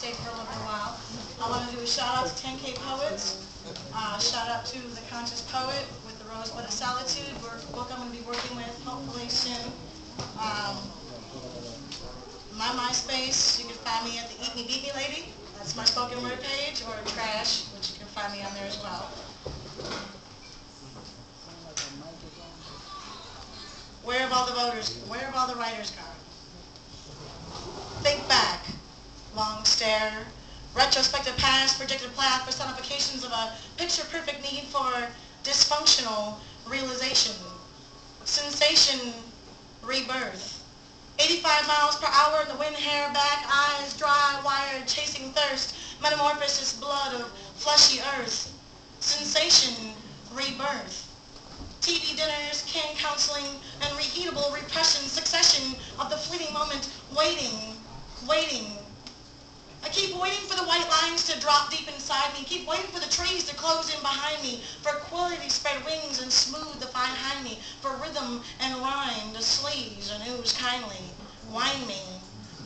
stay for a little while. I want to do a shout out to 10K Poets. Shout out to the Conscious Poet with the Rosebud of Solitude, book I'm going to be working with hopefully soon. My MySpace, you can find me at the Eat Me Beat Me Lady. That's my spoken word page, or Trash, which you can find me on there as well. Where have all the voters, where have all the writers gone? Think back, long stare, retrospective past, projected path, personifications of a picture-perfect need for dysfunctional realization, sensation, rebirth. 85 miles per hour in the wind, hair back, eyes dry, wired, chasing thirst, metamorphosis, blood of fleshy earth, sensation, rebirth. TV dinners, cane counseling, and reheatable repression, succession of the fleeting moment, waiting. I keep waiting for the white lines to drop deep inside me, keep waiting for the trees to close in behind me, for quality to spread wings and smooth the fine hind me, for rhythm and rhyme to sleaze and ooze kindly, wine me.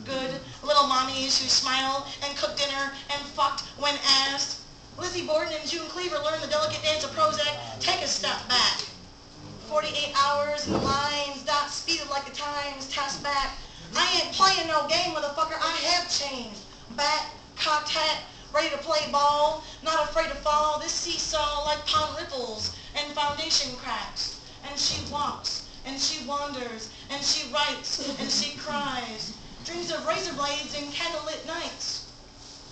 Good little mommies who smile and cook dinner and fucked when asked. Lizzie Borden and June Cleaver learn the delicate dance of Prozac. Take a step back. 48 hours in the lines, dot speeded like the times, task back. I ain't playing no game, motherfucker, I have changed. Back, cocked hat, ready to play ball, not afraid to fall. This seesaw like pond ripples and foundation cracks. And she walks, and she wanders, and she writes, and she cries. Dreams of razor blades and candlelit nights.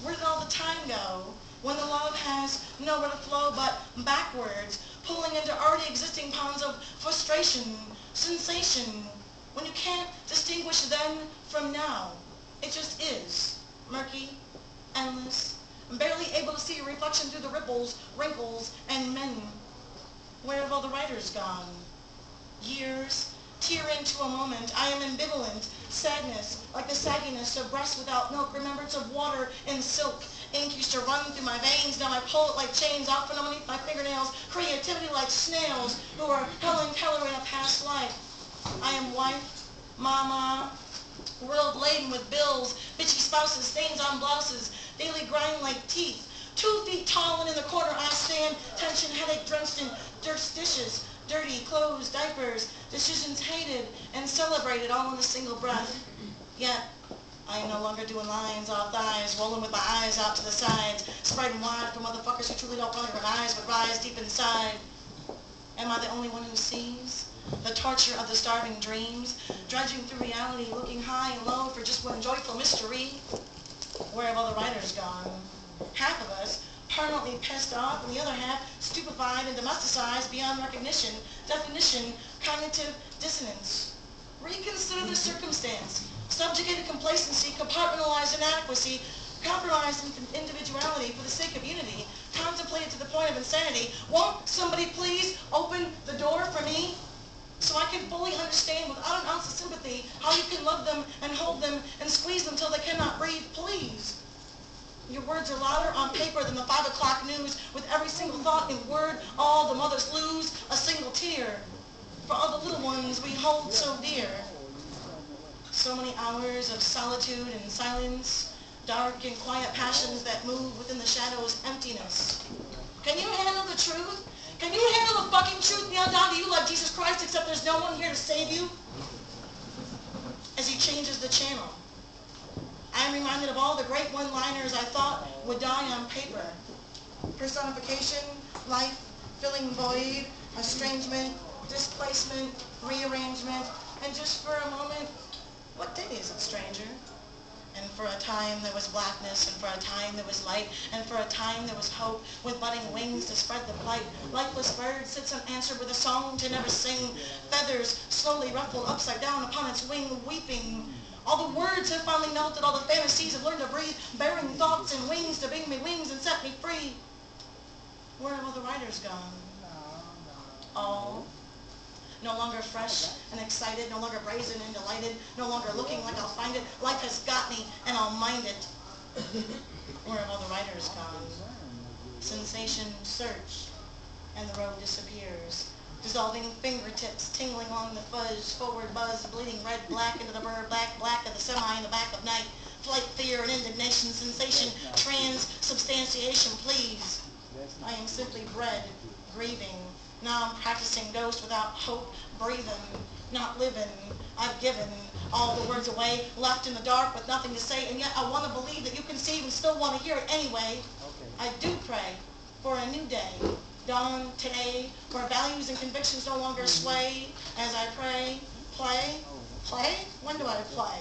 Where did all the time go? When the love has nowhere to flow but backwards, pulling into already existing ponds of frustration, sensation, when you can't distinguish then from now. It just is, murky, endless, barely able to see a reflection through the ripples, wrinkles, and men. Where have all the writers gone? Years, tear into a moment, I am ambivalent, sadness, like the sagginess of breast without milk, remembrance of water and silk. Ink used to run through my veins, now I pull it like chains out from underneath my fingernails, creativity like snails who are Helen Keller in a past life. I am wife, mama, world laden with bills, bitchy spouses, stains on blouses, daily grind like teeth. 2 feet tall and in the corner I stand, tension, headache drenched in dirt dishes, dirty clothes, diapers, decisions hated and celebrated all in a single breath. Yet, I am no longer doing lines off thighs, rolling with my eyes out to the sides, spreading wide for motherfuckers who truly don't want to rise but rise deep inside. Am I the only one who sees the torture of the starving dreams, dredging through reality, looking high and low for just one joyful mystery? Where have all the writers gone? Half of us permanently pissed off, and the other half stupefied and domesticized beyond recognition, definition, cognitive dissonance. Reconsider the circumstance. Subjugated complacency, compartmentalized inadequacy, compromised individuality for the sake of unity, contemplated to the point of insanity. Won't somebody please open the door for me so I can fully understand without an ounce of sympathy how you can love them and hold them and squeeze them till they cannot breathe, please. Your words are louder on paper than the 5 o'clock news, with every single thought in word, all the mothers lose a single tear for all the little ones we hold so dear. So many hours of solitude and silence, dark and quiet passions that move within the shadows, emptiness. Can you handle the truth? Can you handle the fucking truth nailed down to you like Jesus Christ, except there's no one here to save you? As he changes the channel, I am reminded of all the great one-liners I thought would die on paper. Personification, life, filling void, estrangement, displacement, rearrangement, and just for a moment, what day is it, stranger? And for a time there was blackness, and for a time there was light, and for a time there was hope, with budding wings to spread the flight. Lifeless bird sits unanswered with a song to never sing, feathers slowly ruffled upside down upon its wing, weeping. All the words have finally melted, all the fantasies have learned to breathe, bearing thoughts and wings to bring me wings and set me free. Where have all the writers gone? All. No longer fresh and excited, no longer brazen and delighted, no longer looking like I'll find it. Life has got me, and I'll mind it. Where have all the writers gone? Sensation search, and the road disappears. Dissolving fingertips, tingling along the fuzz, forward buzz, bleeding red, black into the blur, black, black of the semi in the back of night. flight, fear, and indignation, sensation, transubstantiation, please. I am simply bred, grieving. Now I'm practicing ghost without hope, breathing, not living. I've given all the words away, left in the dark with nothing to say, and yet I want to believe that you conceive and still want to hear it anyway. I do pray for a new day, dawn today, where values and convictions no longer sway as I pray. Play? Play? When do I play?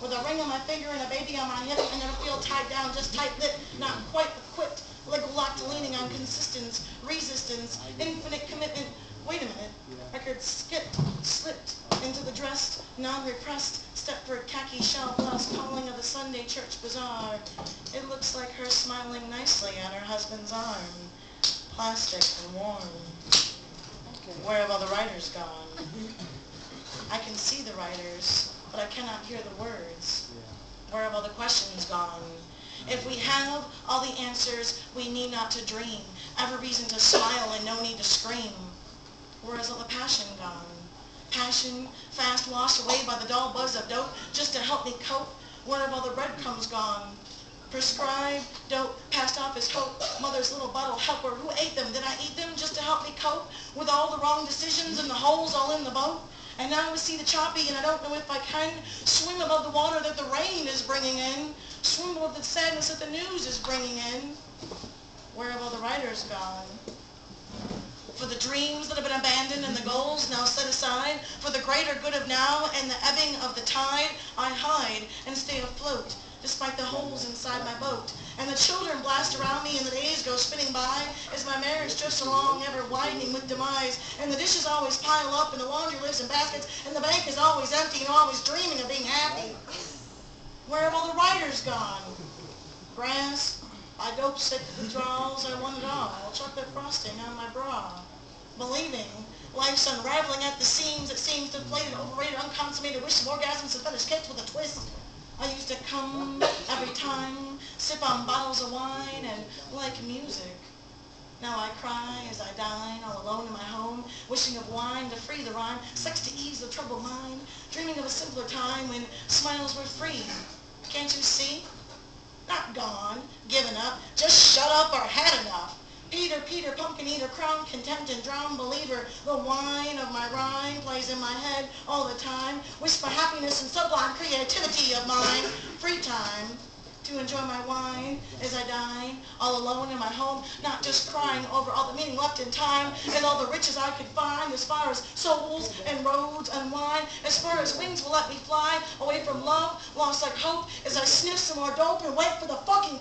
With a ring on my finger and a baby on my hip, I never feel tied down, just tight-lipped, not quite equipped, leg locked, leaning on consistence, resistance, infinite commitment. Wait a minute. Record slipped into the dressed, non-repressed, Stepford khaki shell blouse calling of the Sunday church bazaar. It looks like her smiling nicely on her husband's arm, plastic and warm. Where have all the writers gone? I can see the writers, but I cannot hear the words. Where have all the questions gone? If we have all the answers, we need not to dream. Every reason to smile and no need to scream. Where has all the passion gone? Passion, fast washed away by the dull buzz of dope, just to help me cope. Where have all the breadcrumbs gone? Prescribed dope, passed off as hope. Mother's little bottle helper, who ate them? Did I eat them just to help me cope with all the wrong decisions and the holes all in the boat? And now I see the choppy, and I don't know if I can swim above the water that the rain is bringing in, swim above the sadness that the news is bringing in. Where have all the writers gone? For the dreams that have been abandoned and the goals now set aside, for the greater good of now and the ebbing of the tide, I hide and stay afloat, despite the holes inside my boat. And the children blast around me and the days go spinning by as my marriage drifts along, ever widening with demise. And the dishes always pile up and the laundry lives in baskets and the bank is always empty and always dreaming of being happy. Where have all the writers gone? Grass, I dope sick withdrawals, I want it all. Chocolate frosting on my bra. Believing life's unraveling at the seams, it seems deflated, overrated, unconsummated wishes, orgasms, and fetish kicks with a twist. I used to come every time, sip on bottles of wine, and like music. Now I cry as I dine, all alone in my home, wishing of wine to free the rhyme, sex to ease the troubled mind, dreaming of a simpler time when smiles were free. Can't you see? Not gone, given up, just shut up or had enough. Peter, Peter, pumpkin eater, crown, contempt, and drowned believer, the wine of my rhyme plays in my head all the time. Wish for happiness and sublime creativity of mine. Free time to enjoy my wine as I dine, all alone in my home, not just crying over all the meaning left in time and all the riches I could find as far as souls and roads and wine, as far as wings will let me fly away from love, lost like hope as I sniff some more dope and wait for the fucking